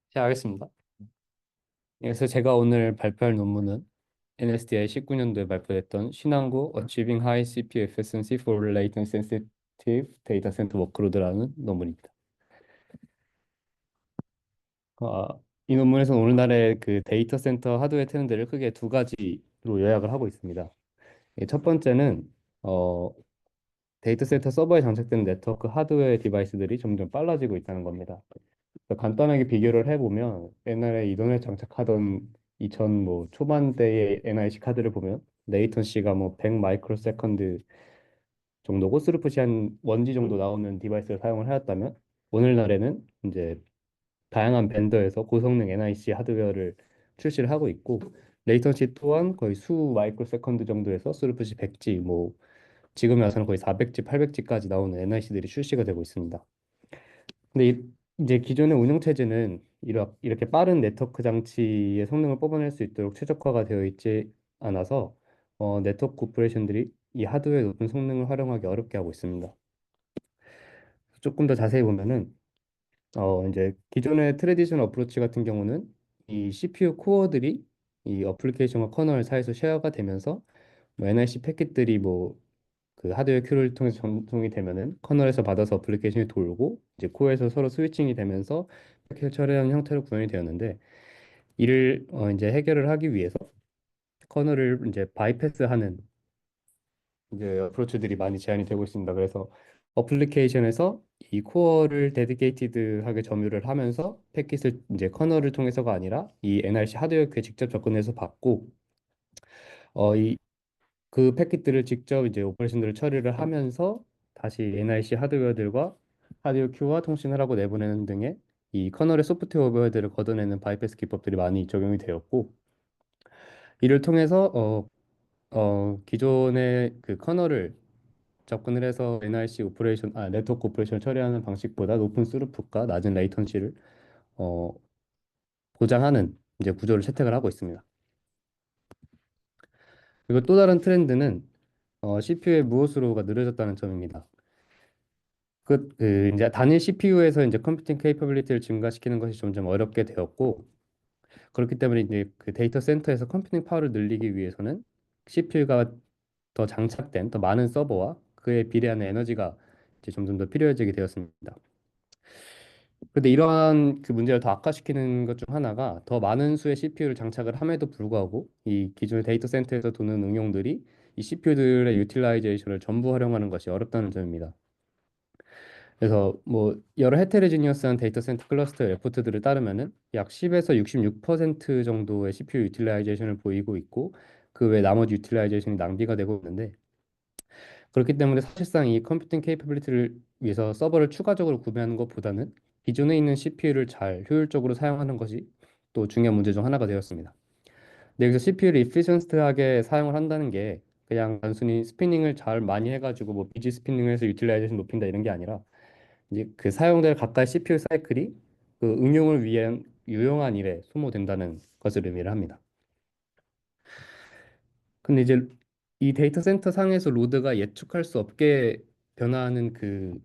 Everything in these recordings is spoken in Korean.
시작하겠습니다. 그래서 제가 오늘 발표할 논문은 NSDI 19년도에 발표됐던 신한구 Achieving High CPU Efficiency for Latency Sensitive Data Center Workload라는 논문입니다. 아, 이 논문에서는 오늘날의 그 데이터 센터 하드웨어 트렌드를 크게 두 가지로 요약을 하고 있습니다. 첫 번째는 어, 데이터 센터 서버에 장착된 네트워크 하드웨어 디바이스들이 점점 빨라지고 있다는 겁니다. 간단하게 비교를 해보면 옛날에 이더넷 장착하던 2000 뭐 초반대의 NIC 카드를 보면 레이턴시가 뭐 100 마이크로 세컨드 정도고 스루풋이 한 1G 정도 나오는 디바이스를 사용을 하였다면 오늘날에는 이제 다양한 벤더에서 고성능 NIC 하드웨어를 출시를 하고 있고 레이턴시 또한 거의 수 마이크로 세컨드 정도에서 스루풋이 100G 뭐 지금 와서는 거의 400G, 800G까지 나오는 NIC들이 출시가 되고 있습니다. 근데 이제 기존의 운영 체제는 이렇게 빠른 네트워크 장치의 성능을 뽑아낼 수 있도록 최적화가 되어 있지 않아서 네트워크 오퍼레이션들이 이 하드웨어의 높은 성능을 활용하기 어렵게 하고 있습니다. 조금 더 자세히 보면은 이제 기존의 트레디셔널 어프로치 같은 경우는 이 CPU 코어들이 이 어플리케이션과 커널 사이에서 쉐어가 되면서 뭐 NIC 패킷들이 뭐 그 하드웨어 큐를 통해서 전송이 되면은 커널에서 받아서 어플리케이션이 돌고 이제 코어에서 서로 스위칭이 되면서 패킷을 처리하는 형태로 구현이 되었는데 이를 이제 해결을 하기 위해서 커널을 이제 바이패스하는 이제 어프로치들이 많이 제한이 되고 있습니다. 그래서 어플리케이션에서 이 코어를 데디케이티드하게 점유를 하면서 패킷을 이제 커널을 통해서가 아니라 이 NRC 하드웨어에 직접 접근해서 받고 이 그 패킷들을 직접 이제 오퍼레이션들을 처리를 하면서 다시 NIC 하드웨어들과 하드웨어 큐와 통신을 하고 내보내는 등의 이 커널의 소프트웨어 오버헤드를 걷어내는 바이패스 기법들이 많이 적용이 되었고 이를 통해서 기존의 그 커널을 접근을 해서 NIC 오퍼레이션 네트워크 오퍼레이션을 처리하는 방식보다 높은 스루풋과 낮은 레이턴시를 어, 보장하는 이제 구조를 채택을 하고 있습니다. 그리고 또 다른 트렌드는 CPU의 무호수로가 느려졌다는 점입니다. 이제 단일 CPU에서 이제 컴퓨팅 케이퍼빌리티를 증가시키는 것이 점점 어렵게 되었고 그렇기 때문에 이제 그 데이터 센터에서 컴퓨팅 파워를 늘리기 위해서는 CPU가 더 장착된 더 많은 서버와 그에 비례하는 에너지가 이제 점점 더 필요해지게 되었습니다. 그런데 이러한 그 문제를 더 악화시키는 것 중 하나가 더 많은 수의 CPU를 장착을 함에도 불구하고 이 기존의 데이터 센터에서 도는 응용들이 이 CPU들의 유틸라이제이션을 전부 활용하는 것이 어렵다는 점입니다. 그래서 뭐 여러 헤테로지니어스한 데이터 센터 클러스터 레포트들을 따르면은 약 10에서 66% 정도의 CPU 유틸라이제이션을 보이고 있고 그 외 나머지 유틸라이제이션이 낭비가 되고 있는데 그렇기 때문에 사실상 이 컴퓨팅 케이퍼빌리티를 위해서 서버를 추가적으로 구매하는 것보다는 기존에 있는 CPU를 잘 효율적으로 사용하는 것이 또 중요한 문제 중 하나가 되었습니다. 근데 여기서 CPU를 이피션트하게 사용을 한다는 게 그냥 단순히 스피닝을 잘 많이 해가지고 뭐 비지 스피닝을 해서 유틸라이제이션 높인다 이런 게 아니라 이제 그 사용될 각각의 CPU 사이클이 그 응용을 위한 유용한 일에 소모된다는 것을 의미를 합니다. 근데 이제 이 데이터 센터 상에서 로드가 예측할 수 없게 변화하는 그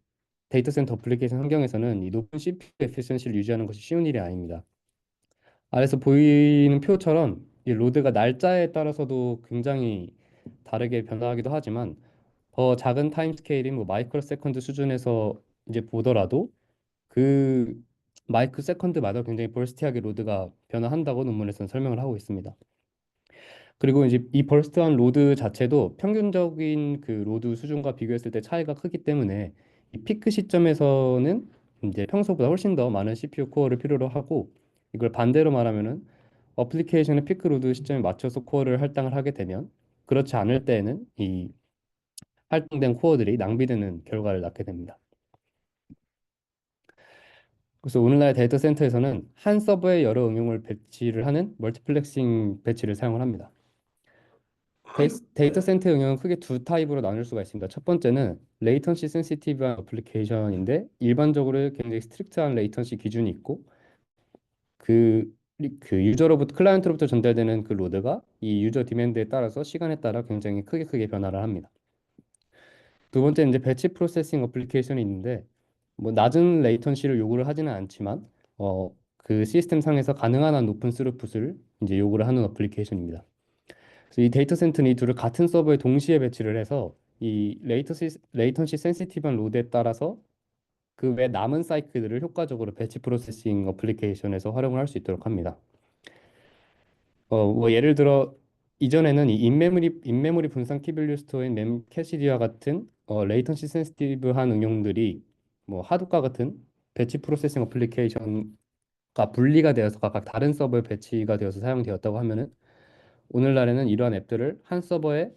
데이터 센터 어플리케이션 환경에서는 이 높은 CPU 에피션시를 유지하는 것이 쉬운 일이 아닙니다. 아래서 보이는 표처럼 이 로드가 날짜에 따라서도 굉장히 다르게 변화하기도 하지만 더 작은 타임 스케일인 뭐 마이크로 세컨드 수준에서 이제 보더라도 그 마이크 세컨드마다 굉장히 벌스티하게 로드가 변화한다고 논문에서는 설명을 하고 있습니다. 그리고 이제 이 벌스트한 로드 자체도 평균적인 그 로드 수준과 비교했을 때 차이가 크기 때문에 이 피크 시점에서는 이제 평소보다 훨씬 더 많은 CPU 코어를 필요로 하고 이걸 반대로 말하면은 어플리케이션의 피크 로드 시점에 맞춰서 코어를 할당을 하게 되면 그렇지 않을 때에는 이 할당된 코어들이 낭비되는 결과를 낳게 됩니다. 그래서 오늘날 데이터 센터에서는 한 서버에 여러 응용을 배치를 하는 멀티플렉싱 배치를 사용을 합니다. 데이터 센터 응용은 크게 두 타입으로 나눌 수가 있습니다. 첫 번째는 레이턴시 센시티브한 어플리케이션인데 일반적으로 굉장히 스트릭트한 레이턴시 기준이 있고 그, 그 유저로부터 클라이언트로부터 전달되는 그 로드가 이 유저 디맨드에 따라서 시간에 따라 굉장히 크게 변화를 합니다. 두 번째는 이제 배치 프로세싱 어플리케이션이 있는데 뭐 낮은 레이턴시를 요구를 하지는 않지만 그 시스템 상에서 가능한 한 높은 스루풋을 이제 요구를 하는 어플리케이션입니다. 그래서 이 데이터 센터는 이 둘을 같은 서버에 동시에 배치를 해서 이 레이턴시 센시티브한 로드에 따라서 그 외 남은 사이클들을 효과적으로 배치 프로세싱 어플리케이션에서 활용을 할 수 있도록 합니다. 뭐 예를 들어 이전에는 이 인메모리 분산 키밸류 스토어인 멤캐시디와 같은 레이턴시 센시티브한 응용들이 뭐 하둡과 같은 배치 프로세싱 어플리케이션과 분리가 되어서 각각 다른 서버에 배치가 되어서 사용되었다고 하면은 오늘날에는 이러한 앱들을 한 서비스에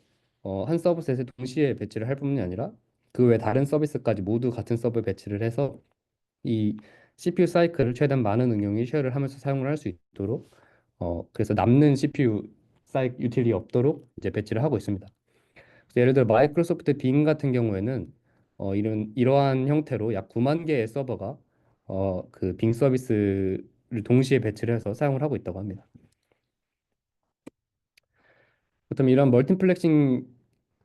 동시에 배치를 할 뿐만이 아니라 그 외 다른 서비스까지 모두 같은 서버에 배치를 해서 이 CPU 사이클을 최대한 많은 응용이 쉐어를 하면서 사용을 할 수 있도록 그래서 남는 CPU 유틸이 없도록 이제 배치를 하고 있습니다. 그래서 예를 들어 마이크로소프트 빙 같은 경우에는 이러한 형태로 약 9만 개의 서버가 그 빙 서비스를 동시에 배치를 해서 사용을 하고 있다고 합니다. 그렇다면 이런 멀티플렉싱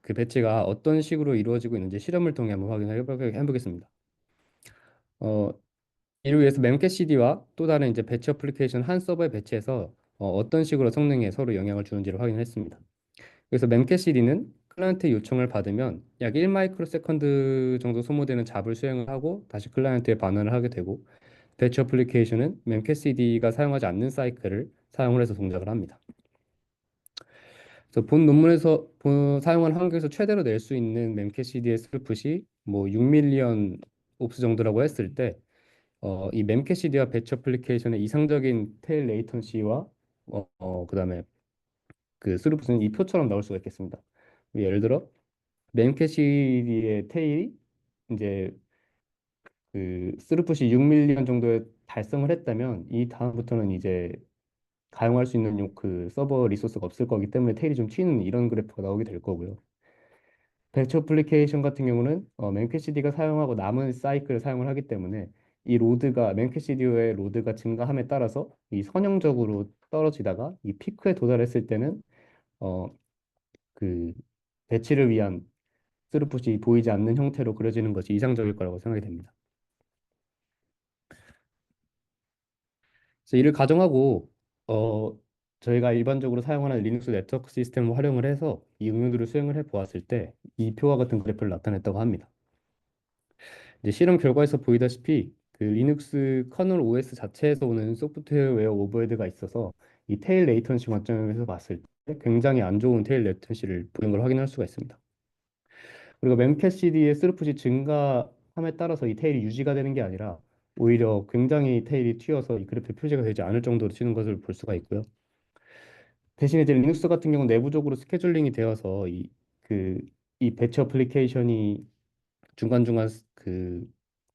그 배치가 어떤 식으로 이루어지고 있는지 실험을 통해 한번 해보겠습니다. 이를 위해서 memcachd와 또 다른 이제 배치 어플리케이션 한 서버에 배치해서 어떤 식으로 성능에 서로 영향을 주는지를 확인했습니다. 그래서 memcachd는 클라이언트 요청을 받으면 약 1 마이크로 세컨드 정도 소모되는 잡을 수행을 하고 다시 클라이언트에 반환을 하게 되고 배치 어플리케이션은 memcachd가 사용하지 않는 사이클을 사용을 해서 동작을 합니다. 그래서 본 논문에서 사용한 환경에서 최대로 낼 수 있는 memcachd의 스루풋이 뭐 6밀리언 옵스 정도라고 했을 때 이 memcachd와 배치 어플리케이션의 이상적인 테일 레이턴시와 그다음에 그 스루풋은 이 표처럼 나올 수가 있겠습니다. 예를 들어 memcachd의 테일이 이제 그 스루풋이 6밀리언 정도에 달성을 했다면 이 다음부터는 이제 가용할 수 있는 그 서버 리소스가 없을 거기 때문에 테일이 좀 튀는 이런 그래프가 나오게 될 거고요. 배치 어플리케이션 같은 경우는 memcachd가 사용하고 남은 사이클을 사용을 하기 때문에 이 로드가 memcachd의 로드가 증가함에 따라서 이 선형적으로 떨어지다가 이 피크에 도달했을 때는 어, 그 배치를 위한 스루풋이 보이지 않는 형태로 그려지는 것이 이상적일 거라고 생각이 됩니다. 그래서 이를 가정하고 어, 저희가 일반적으로 사용하는 리눅스 네트워크 시스템을 활용을 해서 이 응용들을 수행을 해 보았을 때 이 표와 같은 그래프를 나타냈다고 합니다. 이제 실험 결과에서 보이다시피 그 리눅스 커널 OS 자체에서 오는 소프트웨어 오버헤드가 있어서 이 테일 레이턴시 관점에서 봤을 때 굉장히 안 좋은 테일 레이턴시를 보이는 걸 확인할 수가 있습니다. 그리고 memcachd의 스루풋이 증가함에 따라서 이 테일이 유지가 되는 게 아니라 오히려 굉장히 테일이 튀어서 이 그래프에 표시가 되지 않을 정도로 튀는 것을 볼 수가 있고요. 대신에 이제 리눅스 같은 경우는 내부적으로 스케줄링이 되어서 이 배치 어플리케이션이 중간중간 그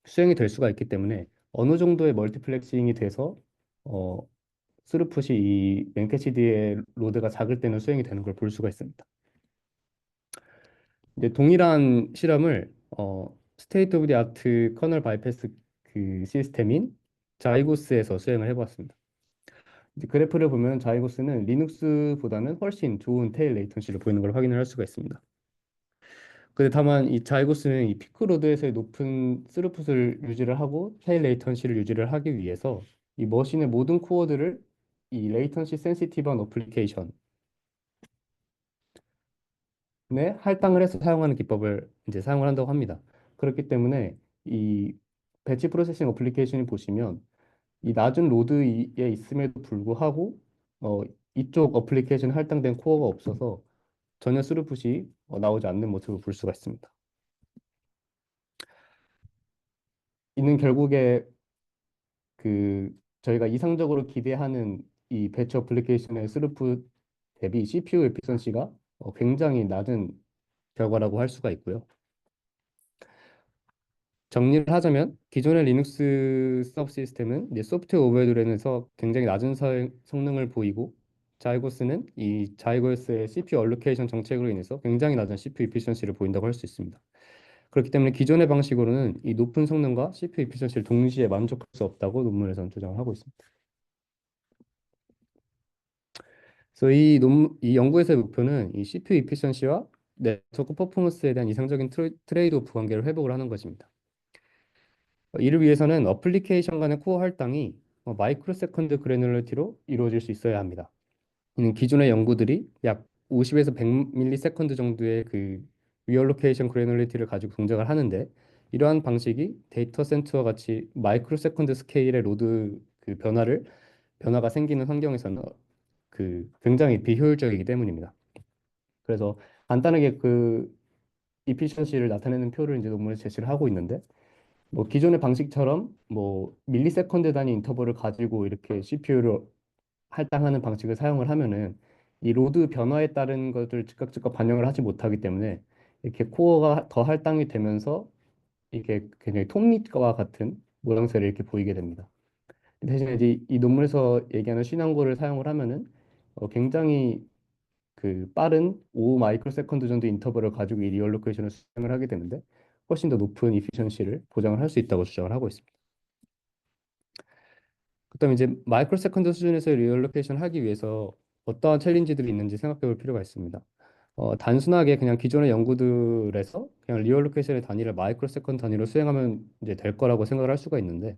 수행이 될 수가 있기 때문에 어느 정도의 멀티플렉싱이 돼서 어, 스루풋이 이 맨캐치드의 로드가 작을 때는 수행이 되는 걸 볼 수가 있습니다. 이제 동일한 실험을 스테이트 오브 디 아트 커널 바이패스 그 시스템인 자이고스에서 수행을 해보았습니다. 이제 그래프를 보면 자이고스는 리눅스보다는 훨씬 좋은 테일 레이턴시를 보이는 걸 확인을 할 수가 있습니다. 근데 다만 이 자이고스는 이 피크로드에서의 높은 스루풋을 유지를 하고 테일 레이턴시를 유지를 하기 위해서 이 머신의 모든 코어들을 이 레이턴시 센시티브한 어플리케이션에 할당을 해서 사용하는 기법을 이제 사용을 한다고 합니다. 그렇기 때문에 이 배치 프로세싱 어플리케이션을 보시면 이 낮은 로드에 있음에도 불구하고 이쪽 어플리케이션에 할당된 코어가 없어서 전혀 스루풋이 나오지 않는 모습을 볼 수가 있습니다. 이는 결국에 그 저희가 이상적으로 기대하는 이 배치 어플리케이션의 스루풋 대비 CPU 에피선시가 굉장히 낮은 결과라고 할 수가 있고요. 정리를 하자면 기존의 리눅스 서브 시스템은 이제 소프트웨어 오버헤드에서 굉장히 낮은 성능을 보이고 자이고스는 이 자이고스의 CPU 얼로케이션 정책으로 인해서 굉장히 낮은 CPU 에피션시를 보인다고 할 수 있습니다. 그렇기 때문에 기존의 방식으로는 이 높은 성능과 CPU 에피션시를 동시에 만족할 수 없다고 논문에서는 주장을 하고 있습니다. 그래서 이 연구에서의 목표는 이 CPU 이피션시와 네트워크 퍼포먼스에 대한 이상적인 트레이드 오프 관계를 회복을 하는 것입니다. 이를 위해서는 어플리케이션 간의 코어 할당이 마이크로 세컨드 그래놀리티로 이루어질 수 있어야 합니다. 이는 기존의 연구들이 약 50에서 100ms 정도의 그 리얼로케이션 그래놀리티를 가지고 동작을 하는데, 이러한 방식이 데이터 센터와 같이 마이크로 세컨드 스케일의 로드 그 변화가 생기는 환경에서는 그 굉장히 비효율적이기 때문입니다. 그래서 간단하게 그 이피션시를 나타내는 표를 이제 논문에 제시를 하고 있는데, 뭐 기존의 방식처럼 뭐 밀리세컨드 단위 인터벌을 가지고 이렇게 CPU를 할당하는 방식을 사용을 하면은 이 로드 변화에 따른 것을 즉각 반영을 하지 못하기 때문에 이렇게 코어가 더 할당이 되면서 이게 굉장히 톱니와 같은 모양새를 이렇게 보이게 됩니다. 대신에 이제 이 논문에서 얘기하는 신한고를 사용을 하면은 굉장히 그 빠른 5 마이크로 세컨드 정도 인터벌을 가지고 이 리얼로케이션을 수행을 하게 되는데 훨씬 더 높은 이피션시를 보장을 할 수 있다고 주장을 하고 있습니다. 그다음에 이제 마이크로 세컨드 수준에서 리얼로케이션 하기 위해서 어떠한 챌린지들이 있는지 생각해 볼 필요가 있습니다. 단순하게 그냥 기존의 연구들에서 그냥 리얼로케이션의 단위를 마이크로 세컨드 단위로 수행하면 이제 될 거라고 생각을 할 수가 있는데,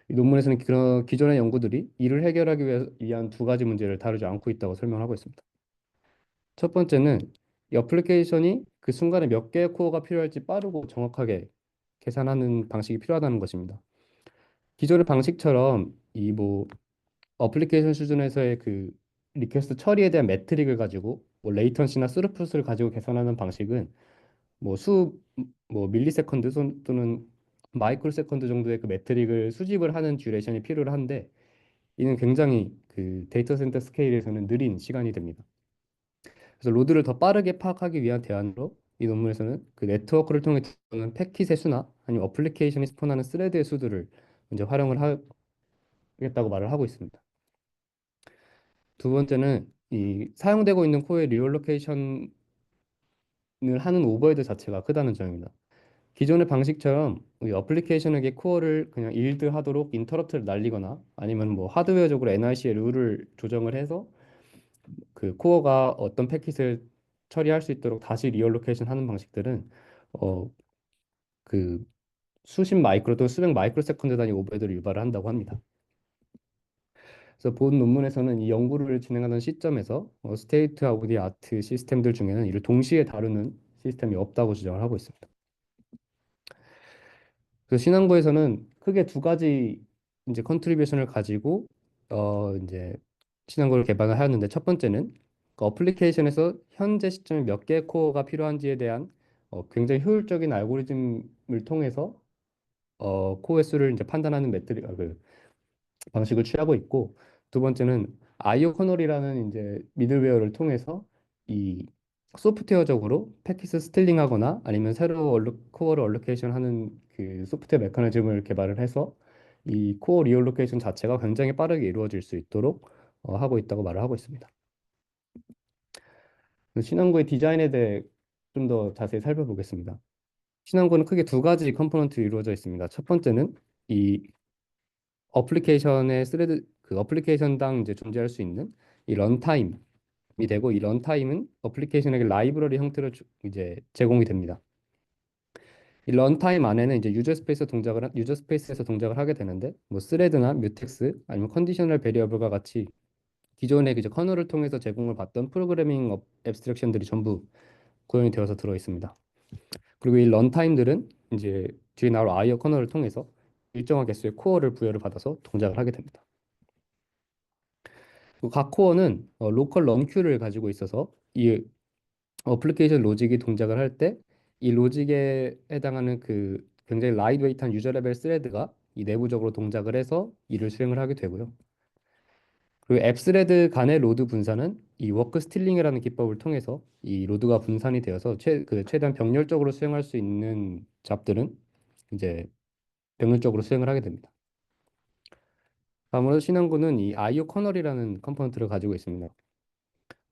이 논문에서는 그런 기존의 연구들이 이를 해결하기 위한 두 가지 문제를 다루지 않고 있다고 설명하고 있습니다. 첫 번째는 이 어플리케이션이 그 순간에 몇 개의 코어가 필요할지 빠르고 정확하게 계산하는 방식이 필요하다는 것입니다. 기존의 방식처럼 이 뭐 어플리케이션 수준에서의 그 리퀘스트 처리에 대한 매트릭을 가지고 뭐 레이턴시나 스루풋을 가지고 계산하는 방식은 뭐 밀리세컨드 또는 마이크로 세컨드 정도의 그 매트릭을 수집을 하는 듀레이션이 필요를 한데, 이는 굉장히 그 데이터 센터 스케일에서는 느린 시간이 됩니다. 그래서 로드를 더 빠르게 파악하기 위한 대안으로 이 논문에서는 그 네트워크를 통해 들어오는 패킷의 수나 아니면 어플리케이션이 스폰하는 스레드의 수들을 이제 활용을 하겠다고 말을 하고 있습니다. 두 번째는 이 사용되고 있는 코어의 리얼로케이션을 하는 오버헤드 자체가 크다는 점입니다. 기존의 방식처럼 이 어플리케이션에게 코어를 그냥 일드하도록 인터럽트를 날리거나 아니면 뭐 하드웨어적으로 NIC의 룰을 조정을 해서 그 코어가 어떤 패킷을 처리할 수 있도록 다시 리얼로케이션 하는 방식들은 어 그 수십 마이크로 또는 수백 마이크로 세컨드 단위 오버헤드를 유발을 한다고 합니다. 그래서 본 논문에서는 이 연구를 진행하는 시점에서 스테이트 오브 디 아트 시스템들 중에는 이를 동시에 다루는 시스템이 없다고 주장을 하고 있습니다. 그래서 신앙부에서는 크게 두 가지 이제 컨트리뷰션을 가지고 이제 신앙부를 개발을 하였는데, 첫 번째는 그 어플리케이션에서 현재 시점에 몇 개의 코어가 필요한지에 대한 굉장히 효율적인 알고리즘을 통해서 코어의 수를 이제 판단하는 그 방식을 취하고 있고, 두 번째는 아이오 커널이라는 이제 미들웨어를 통해서 이 소프트웨어적으로 패킷을 스틸링하거나 아니면 새로 코어를 얼로케이션 하는 그 소프트웨어 메커니즘을 개발을 해서 이 코어 리얼로케이션 자체가 굉장히 빠르게 이루어질 수 있도록 하고 있다고 말을 하고 있습니다. 신한구의 디자인에 대해 좀 더 자세히 살펴보겠습니다. 신한구는 크게 두 가지 컴포넌트로 이루어져 있습니다. 첫 번째는 이 어플리케이션의 스레드 그 어플리케이션당 이제 존재할 수 있는 이 런타임이 되고, 이 런타임은 어플리케이션에게 라이브러리 형태로 이제 제공이 됩니다. 이 런타임 안에는 이제 유저 스페이스에서 동작을 하게 되는데, 뭐 스레드나 뮤텍스 아니면 컨디셔널 베리어블과 같이 기존의 이제 커널을 통해서 제공을 받던 프로그래밍 앱스트랙션들이 전부 구현이 되어서 들어 있습니다. 그리고 이 런타임들은 이제 뒤에 나올 아이오 커널을 통해서 일정한 개수의 코어를 부여를 받아서 동작을 하게 됩니다. 각 코어는 로컬 런큐를 가지고 있어서 이 어플리케이션 로직이 동작을 할 때 이 로직에 해당하는 그 굉장히 라이트웨이트한 유저 레벨 스레드가 이 내부적으로 동작을 해서 일을 수행을 하게 되고요. 그리고 앱 스레드 간의 로드 분산은 이 워크 스틸링이라는 기법을 통해서 이 로드가 분산이 되어서 최대한 병렬적으로 수행할 수 있는 잡들은 이제 병렬적으로 수행을 하게 됩니다. 다음으로 신한구는 이 아이오 커널이라는 컴포넌트를 가지고 있습니다.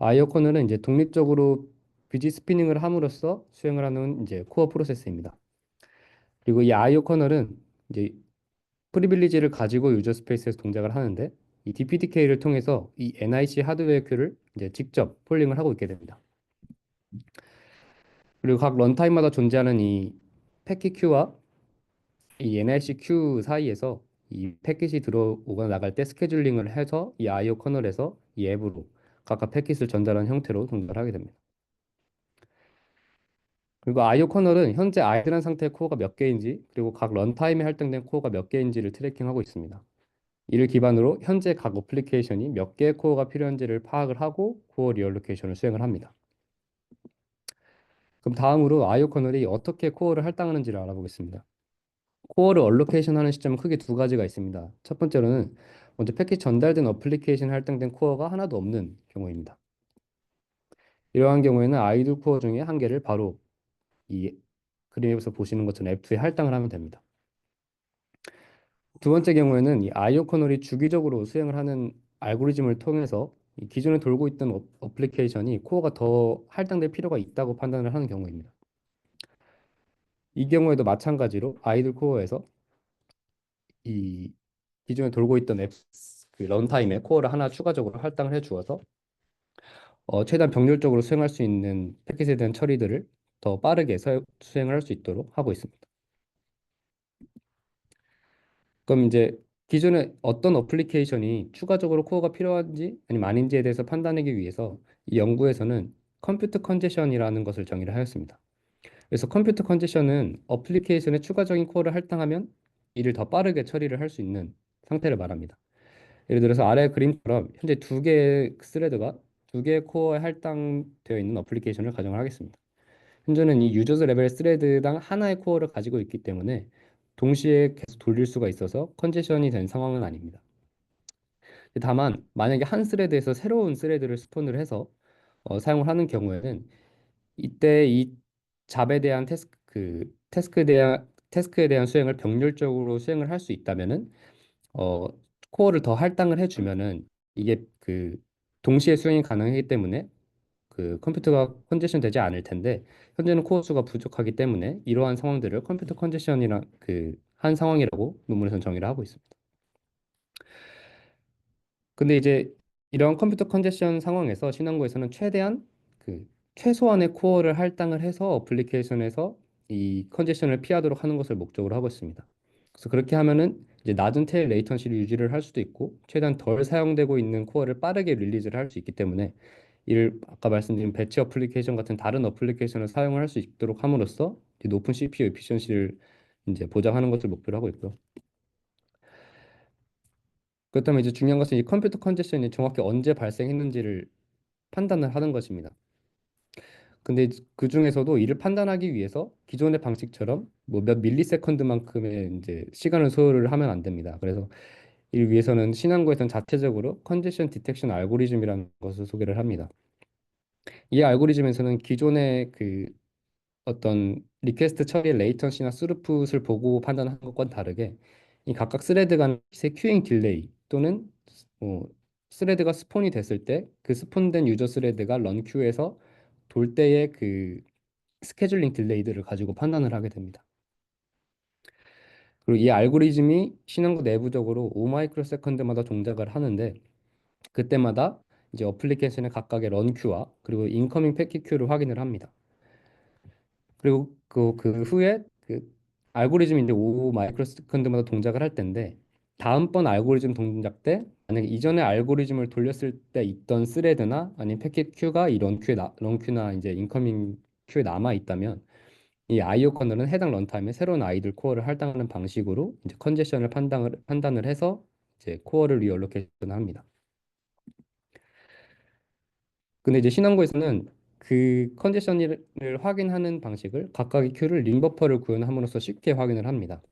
아이오 커널은 이제 독립적으로 비지 스피닝을 함으로써 수행을 하는 이제 코어 프로세스입니다. 그리고 이 아이오 커널은 이제 프리빌리지를 가지고 유저 스페이스에서 동작을 하는데, 이 DPDK를 통해서 이 NIC 하드웨어 큐를 이제 직접 폴링을 하고 있게 됩니다. 그리고 각 런타임마다 존재하는 이 패킷 큐와 이 NIC 큐 사이에서 이 패킷이 들어오거나 나갈 때 스케줄링을 해서 이 IO 커널에서 이 앱으로 각각 패킷을 전달하는 형태로 동작을 하게 됩니다. 그리고 IO 커널은 현재 아이들한 상태의 코어가 몇 개인지 그리고 각 런타임에 할당된 코어가 몇 개인지를 트래킹하고 있습니다. 이를 기반으로 현재 각 어플리케이션이 몇 개의 코어가 필요한지를 파악을 하고 코어 리얼로케이션을 수행을 합니다. 그럼 다음으로 IO 커널이 어떻게 코어를 할당하는지를 알아보겠습니다. 코어를 얼로케이션 하는 시점은 크게 두 가지가 있습니다. 첫 번째로는 먼저 패킷 전달된 어플리케이션에 할당된 코어가 하나도 없는 경우입니다. 이러한 경우에는 아이돌 코어 중에 한 개를 바로 이 그림에서 보시는 것처럼 F2에 할당을 하면 됩니다. 두 번째 경우에는 이 IO 커널이 주기적으로 수행을 하는 알고리즘을 통해서 이 기존에 돌고 있던 어플리케이션이 코어가 더 할당될 필요가 있다고 판단을 하는 경우입니다. 이 경우에도 마찬가지로 아이돌 코어에서 이 기존에 돌고 있던 앱, 그 런타임에 코어를 하나 추가적으로 할당을 해 주어서 최대한 병렬적으로 수행할 수 있는 패킷에 대한 처리들을 더 빠르게 수행을 할 수 있도록 하고 있습니다. 그럼 이제 기존에 어떤 어플리케이션이 추가적으로 코어가 필요한지 아니면 아닌지에 대해서 판단하기 위해서 이 연구에서는 컴퓨터 컨제션이라는 것을 정의를 하였습니다. 그래서 컴퓨터 컨제션은 어플리케이션에 추가적인 코어를 할당하면 이를 더 빠르게 처리를 할 수 있는 상태를 말합니다. 예를 들어서 아래 그림처럼 현재 두 개의 스레드가 두 개의 코어에 할당되어 있는 어플리케이션을 가정을 하겠습니다. 현재는 이 유저스 레벨 스레드당 하나의 코어를 가지고 있기 때문에 동시에 계속 돌릴 수가 있어서 컨제션이 된 상황은 아닙니다. 다만 만약에 한 스레드에서 새로운 스레드를 스폰을 해서 사용을 하는 경우에는 이때 이 잡에 대한 태스크에 대한 수행을 병렬적으로 수행을 할 수 있다면은 어, 코어를 더 할당을 해주면은 이게 동시에 수행이 가능하기 때문에 컴퓨터가 컨제션 되지 않을 텐데 현재는 코어 수가 부족하기 때문에 이러한 상황들을 컴퓨터 컨제션이란 한 상황이라고 논문에서는 정의를 하고 있습니다. 근데 이제 이런 컴퓨터 컨제션 상황에서 신한고에서는 최대한 최소한의 코어를 할당을 해서 어플리케이션에서 이 컨제션을 피하도록 하는 것을 목적으로 하고 있습니다. 그래서 그렇게 하면은 이제 낮은 테일 레이턴시를 유지를 할 수도 있고 최대한 덜 사용되고 있는 코어를 빠르게 릴리즈를 할 수 있기 때문에 이를 아까 말씀드린 배치 어플리케이션 같은 다른 어플리케이션을 사용을 할 수 있도록 함으로써 이제 높은 CPU 에피션시를 이제 보장하는 것을 목표로 하고 있고요. 그렇다면 이제 중요한 것은 이 컴퓨터 컨제션이 정확히 언제 발생했는지를 판단을 하는 것입니다. 근데 그 중에서도 이를 판단하기 위해서 기존의 방식처럼 뭐 몇 밀리세컨드만큼의 이제 시간을 소요를 하면 안 됩니다. 그래서 이를 위해서는 신한고에서는 자체적으로 컨제션 디텍션 알고리즘이라는 것을 소개를 합니다. 이 알고리즘에서는 기존의 어떤 리퀘스트 처리의 레이턴시나 스루풋을 보고 판단하는 것과는 다르게 이 각각 스레드 간의 큐잉 딜레이 또는 스레드가 스폰이 됐을 때 그 스폰된 유저 스레드가 런큐에서 돌 때의 스케줄링 딜레이들을 가지고 판단을 하게 됩니다. 그리고 이 알고리즘이 신한구 내부적으로 5마이크로세컨드마다 동작을 하는데 그때마다 이제 어플리케이션의 각각의 런큐와 그리고 인커밍 패킷 큐를 확인을 합니다. 그리고 그 후에 알고리즘이 이제 5 마이크로세컨드마다 동작을 할 텐데 다음번 알고리즘 동작 때 만약에 이전에 알고리즘을 돌렸을 때 있던 스레드나 아니면 패킷 큐가 이 런큐나 이제 인커밍 큐에 남아 있다면 이 IO 커널은 해당 런타임에 새로운 아이들 코어를 할당하는 방식으로 이제 컨제션을 판단을 해서 이제 코어를 리얼로케이션 합니다. 근데 이제 신한고에서는 그 컨디션을 확인하는 방식을 각각의 큐를 링 버퍼를 구현함으로써 쉽게 확인을 합니다.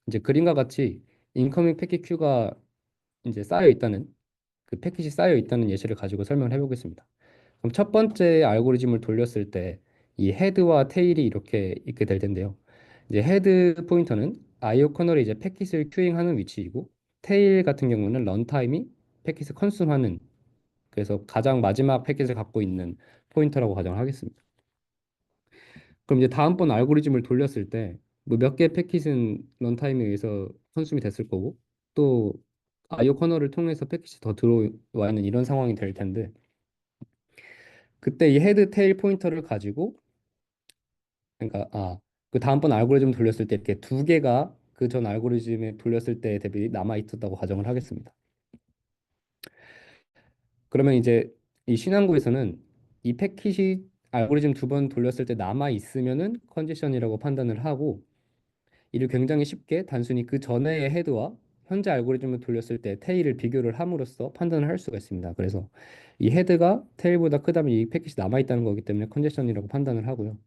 이제 그림과 같이 인커밍 패킷 큐가 이제 쌓여 있다는 패킷이 쌓여 있다는 예시를 가지고 설명을 해보겠습니다. 그럼 첫 번째 알고리즘을 돌렸을 때 이 헤드와 테일이 이렇게 있게 될 텐데요. 이제 헤드 포인터는 IO 커널이 이제 패킷을 큐잉하는 위치이고 테일 같은 경우는 런타임이 패킷을 컨숨하는 그래서 가장 마지막 패킷을 갖고 있는 포인터라고 가정을 하겠습니다. 그럼 이제 다음번 알고리즘을 돌렸을 때 뭐 몇 개의 패킷은 런타임에 의해서 컨숨이 됐을 거고 또 IO 커널을 통해서 패킷이 더 들어와 있는 이런 상황이 될 텐데 그때 이 헤드 테일 포인터를 가지고 그러니까 그 다음번 알고리즘 돌렸을 때 이렇게 두 개가 그 전 알고리즘에 돌렸을 때 대비 남아 있었다고 가정을 하겠습니다. 그러면 이제 이 신한구에서는 이 패킷이 알고리즘 두 번 돌렸을 때 남아 있으면은 컨디션이라고 판단을 하고, 이를 굉장히 쉽게 단순히 그 전에의 헤드와 현재 알고리즘을 돌렸을 때 테일을 비교를 함으로써 판단을 할 수가 있습니다. 그래서 이 헤드가 테일보다 크다면 이 패킷이 남아 있다는 거기 때문에 컨디션이라고 판단을 하고요.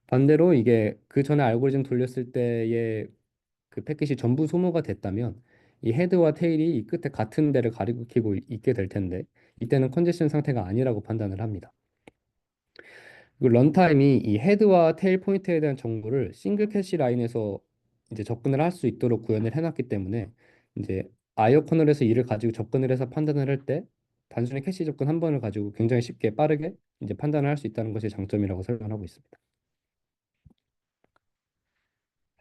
반대로 이게 그 전에 알고리즘 돌렸을 때의 그 패킷이 전부 소모가 됐다면 이 헤드와 테일이 이 끝에 같은 데를 가리키고 있게 될 텐데, 이때는 컨디션 상태가 아니라고 판단을 합니다. 그리고 런타임이 이 헤드와 테일 포인트에 대한 정보를 싱글 캐시 라인에서 이제 접근을 할 수 있도록 구현을 해놨기 때문에, 이제 아이오 커널에서 이를 가지고 접근을 해서 판단을 할 때 단순히 캐시 접근 한 번을 가지고 굉장히 쉽게 빠르게 이제 판단을 할 수 있다는 것이 장점이라고 설명하고 있습니다.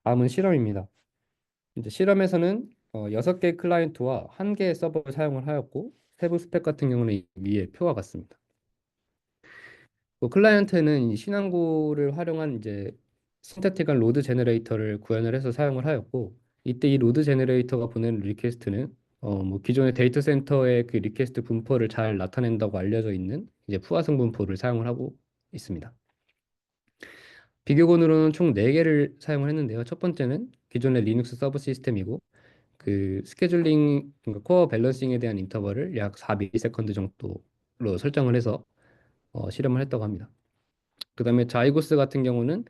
다음은 실험입니다. 이제 실험에서는 6개의 클라이언트와 1개의 서버를 사용을 하였고, 세부 스펙 같은 경우는 위에 표와 같습니다. 그 클라이언트는 이 신한고를 활용한 이제 신타틱한 로드 제너레이터를 구현을 해서 사용을 하였고, 이때 이 로드 제너레이터가 보낸 리퀘스트는 뭐 기존의 데이터 센터의 그 리퀘스트 분포를 잘 나타낸다고 알려져 있는 이제 푸아성 분포를 사용을 하고 있습니다. 비교군으로는 총 4개를 사용을 했는데요. 첫 번째는 기존의 리눅스 서버 시스템이고, 그 스케줄링, 그러니까 코어 밸런싱에 대한 인터벌을 약 4ms 정도로 설정을 해서 실험을 했다고 합니다. 그다음에 자이고스 같은 경우는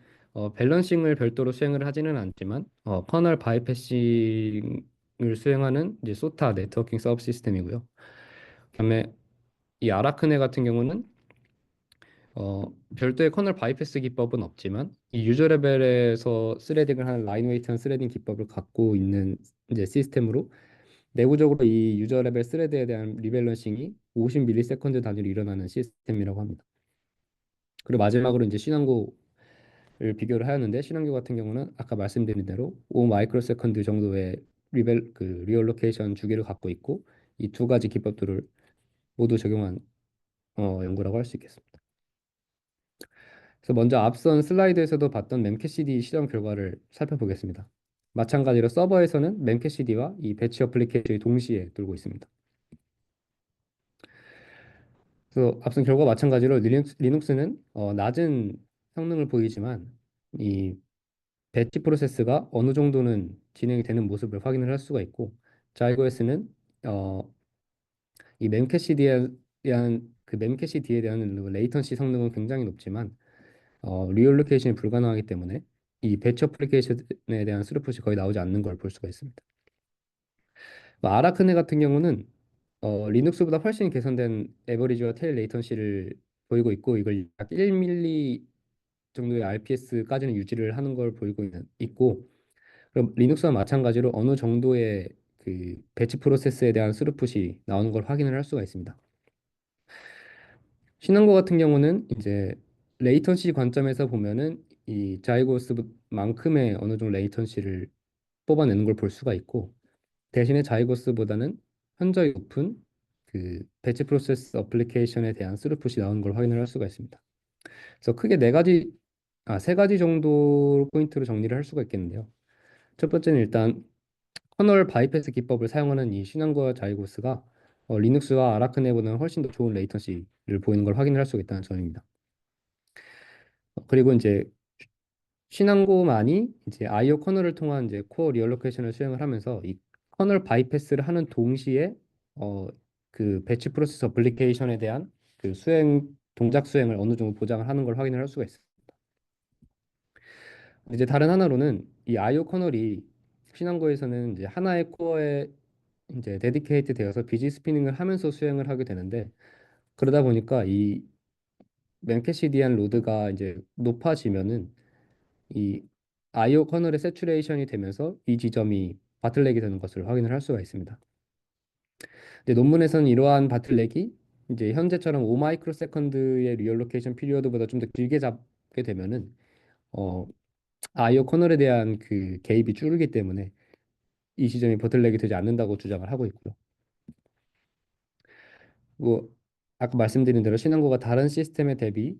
밸런싱을 별도로 수행을 하지는 않지만 커널 바이패싱을 수행하는 이제 소타 네트워킹 서브 시스템이고요. 그다음에 이 아라크네 같은 경우는 별도의 커널 바이패스 기법은 없지만 이 유저 레벨에서 스레딩을 하는 라인 웨이트한 스레딩 기법을 갖고 있는 이제 시스템으로, 내부적으로 이 유저 레벨 스레드에 대한 리밸런싱이 50ms 단위로 일어나는 시스템이라고 합니다. 그리고 마지막으로 이제 신한고를 비교를 하였는데, 신한고 같은 경우는 아까 말씀드린 대로 5 마이크로 세컨드 정도의 리얼로케이션 주기를 갖고 있고, 이 두 가지 기법들을 모두 적용한 연구라고 할 수 있겠습니다. 그래서 먼저 앞선 슬라이드에서도 봤던 memcached 실험 결과를 살펴보겠습니다. 마찬가지로 서버에서는 memcachd와 이 배치 어플리케이션이 동시에 돌고 있습니다. 그래서 앞선 결과 마찬가지로 리눅스는 낮은 성능을 보이지만 이 배치 프로세스가 어느 정도는 진행이 되는 모습을 확인을 할 수가 있고, 자이고에스는 어, 이 memcacheD에 대한 레이턴시 성능은 굉장히 높지만 리얼로케이션이 불가능하기 때문에 이 배치 어플리케이션에 대한 스루풋이 거의 나오지 않는 걸 볼 수가 있습니다. 아라크네 같은 경우는 리눅스보다 훨씬 개선된 에버리지와 테일 레이턴시를 보이고 있고, 이걸 약 1밀리 정도의 RPS까지는 유지를 하는 걸 보이고 있고, 그럼 리눅스와 마찬가지로 어느 정도의 그 배치 프로세스에 대한 스루풋이 나오는 걸 확인을 할 수가 있습니다. 신한고 같은 경우는 이제 레이턴시 관점에서 보면은 이 자이고스만큼의 어느 정도 레이턴시를 뽑아내는 걸 볼 수가 있고, 대신에 자이고스보다는 현저히 높은 그 배치 프로세스 어플리케이션에 대한 스루풋이 나오는 걸 확인을 할 수가 있습니다. 그래서 크게 세 가지 정도 포인트로 정리를 할 수가 있겠는데요. 첫 번째는 일단 커널 바이패스 기법을 사용하는 이 신한과 자이고스가 리눅스와 아라크네보다는 훨씬 더 좋은 레이턴시를 보이는 걸 확인을 할 수가 있다는 점입니다. 그리고 이제 신한고만이 이제 아이오 커널을 통한 이제 코어 리얼로케이션을 수행을 하면서 이 커널 바이패스를 하는 동시에 어, 그 배치 프로세스 어플리케이션에 대한 그 동작 수행을 어느 정도 보장을 하는 걸 확인을 할 수가 있습니다. 이제 다른 하나로는 이 아이오 커널이 신한고에서는 이제 하나의 코어에 이제 데디케이트 되어서 비지 스피닝을 하면서 수행을 하게 되는데, 그러다 보니까 이 맨캐시디안 로드가 이제 높아지면은 이 아이오 커널의 세츄레이션이 되면서 이 지점이 바틀렉이 되는 것을 확인을 할 수가 있습니다. 근데 논문에서는 이러한 바틀렉이 이제 현재처럼 5 마이크로 세컨드의 리얼로케이션 피리어드보다 좀 더 길게 잡게 되면은 어 아이오 커널에 대한 그 개입이 줄기 때문에 이 지점이 바틀렉이 되지 않는다고 주장을 하고 있고요. 뭐 아까 말씀드린 대로 신한고가 다른 시스템에 대비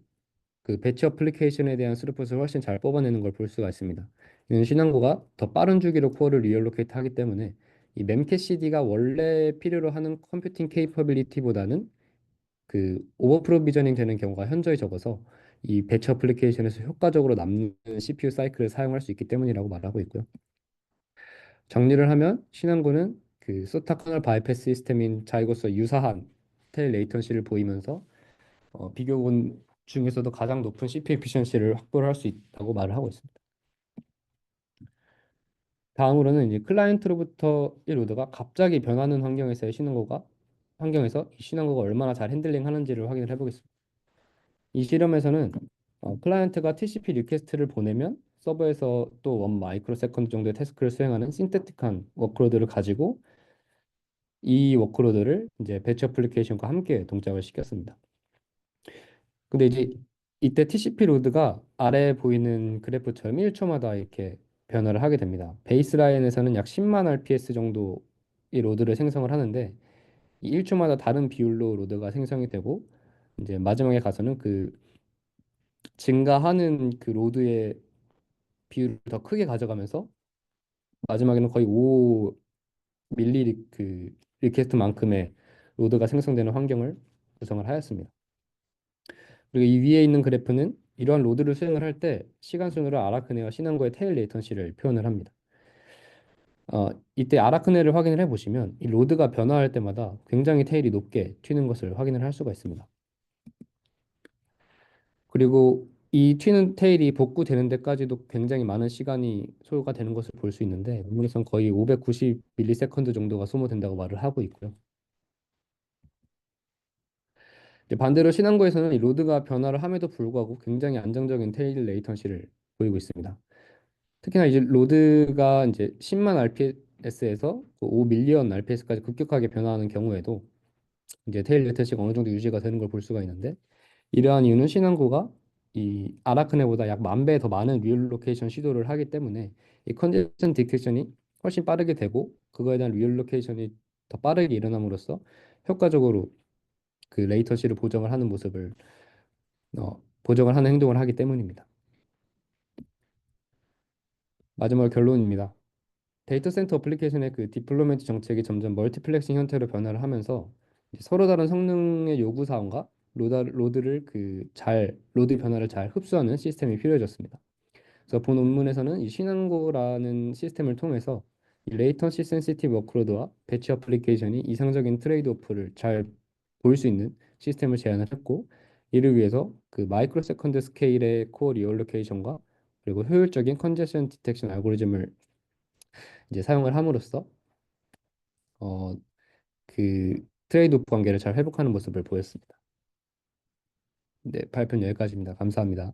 그 배치 어플리케이션에 대한 스루풋을 훨씬 잘 뽑아내는 걸 볼 수가 있습니다. 이는 신한고가 더 빠른 주기로 코어를 리얼로케이트 하기 때문에 이 memcachd가 원래 필요로 하는 컴퓨팅 케이퍼빌리티보다는 그 오버 프로비저닝 되는 경우가 현저히 적어서 이 배치 어플리케이션에서 효과적으로 남는 CPU 사이클을 사용할 수 있기 때문이라고 말하고 있고요. 정리를 하면 신한고는 그 소타 커널 바이패스 시스템인 자이고스와 유사한 테일 레이턴시를 보이면서 비교군 중에서도 가장 높은 CPU 에피션시를 확보를 할 수 있다고 말을 하고 있습니다. 다음으로는 이제 클라이언트로부터 이 로드가 갑자기 변하는 환경에서의 신한고가 환경에서 이 신한고가 얼마나 잘 핸들링 하는지를 확인을 해보겠습니다. 이 실험에서는 클라이언트가 TCP 리퀘스트를 보내면 서버에서 또 1 마이크로 세컨드 정도의 태스크를 수행하는 신테틱한 워크로드를 가지고 이 워크로드를 이제 배치 어플리케이션과 함께 동작을 시켰습니다. 근데 이제 이때 TCP 로드가 아래에 보이는 그래프처럼 1초마다 이렇게 변화를 하게 됩니다. 베이스라인에서는 약 10만 RPS 정도 이 로드를 생성을 하는데 이 1초마다 다른 비율로 로드가 생성이 되고 이제 마지막에 가서는 그 증가하는 그 로드의 비율을 더 크게 가져가면서 마지막에는 거의 5 밀리 그 리퀘스트만큼의 로드가 생성되는 환경을 구성을 하였습니다. 그리고 이 위에 있는 그래프는 이러한 로드를 수행을 할 때 시간 순으로 아라크네와 신한고의 테일 레이턴시를 표현을 합니다. 이때 아라크네를 확인을 해보시면 이 로드가 변화할 때마다 굉장히 테일이 높게 튀는 것을 확인을 할 수가 있습니다. 그리고 이 튀는 테일이 복구되는 데까지도 굉장히 많은 시간이 소요가 되는 것을 볼 수 있는데 논문에서는 거의 590 밀리세컨드 정도가 소모된다고 말을 하고 있고요. 이제 반대로 신한고에서는 이 로드가 변화를 함에도 불구하고 굉장히 안정적인 테일 레이턴시를 보이고 있습니다. 특히나 이제 로드가 이제 10만 RPS에서 5 밀리언 RPS까지 급격하게 변화하는 경우에도 이제 테일 레이턴시가 어느 정도 유지가 되는 걸 볼 수가 있는데 이러한 이유는 신한고가 이 아라크네보다 약 10,000배 더 많은 리얼로케이션 시도를 하기 때문에 이 컨제션 디텍션이 훨씬 빠르게 되고 그거에 대한 리얼로케이션이 더 빠르게 일어남으로써 효과적으로 그 레이턴시를 보정을 하는 모습을 보정을 하는 행동을 하기 때문입니다. 마지막 결론입니다. 데이터 센터 어플리케이션의 그 디플로이먼트 정책이 점점 멀티플렉싱 형태로 변화를 하면서 이제 서로 다른 성능의 요구 사항과 로드를 로드 변화를 잘 흡수하는 시스템이 필요해졌습니다. 그래서 본 논문에서는 이 신한고라는 시스템을 통해서 이 레이턴시 센시티브 워크로드와 배치 어플리케이션이 이상적인 트레이드 오프를 잘 보일 수 있는 시스템을 제안을 했고 이를 위해서 그 마이크로 세컨드 스케일의 코어 리얼로케이션과 그리고 효율적인 컨제션 디텍션 알고리즘을 이제 사용을 함으로써 어, 그 트레이드 오프 관계를 잘 회복하는 모습을 보였습니다. 네, 발표는 여기까지입니다. 감사합니다.